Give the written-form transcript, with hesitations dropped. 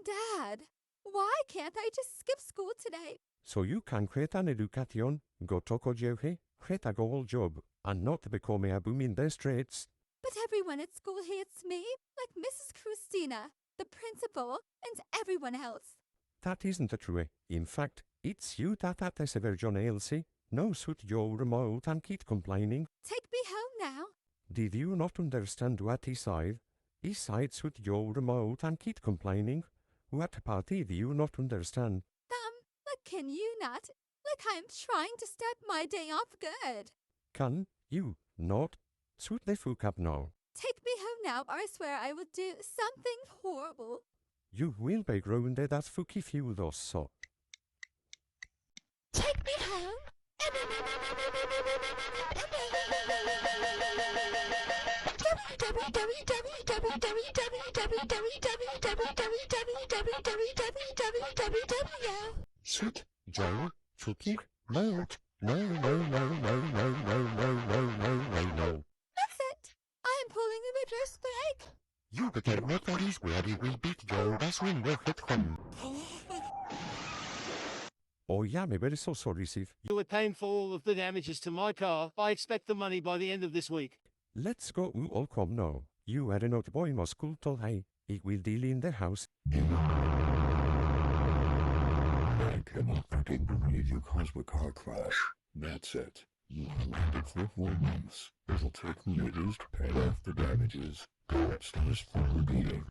Dad, why can't I just skip school today? So you can create an education, go toko jewhe, create a goal job, and not become a boom in the streets. But everyone at school hates me, like Mrs. Christina, the principal, and everyone else. That isn't true. In fact, it's you that is ever John Elsie. No suit your remote and keep complaining. Take me home now. Did you not understand what he said? He said suit your remote and keep complaining. What part did you not understand? Like can you not? Like I'm trying to start my day off good. Can you not? Suit the fuck up now. Take me home now or I swear I will do something horrible. You will be grounded as fuck if you do so. Take me home. Sweet Joe, cooking, no. No. That's it. I am pulling the reverse strike. You better not that is where we will beat Joe as we work at home. Oh yeah, I'm very so sorry, Steve. You were paying for all of the damages to my car. I expect the money by the end of this week. Let's go all come now. You are not boy must school till high. It will deal in the house. I cannot fucking believe you caused a car crash. That's it. You are landed for 4 months. It'll take me days to pay off the damages. Go upstairs for the beating.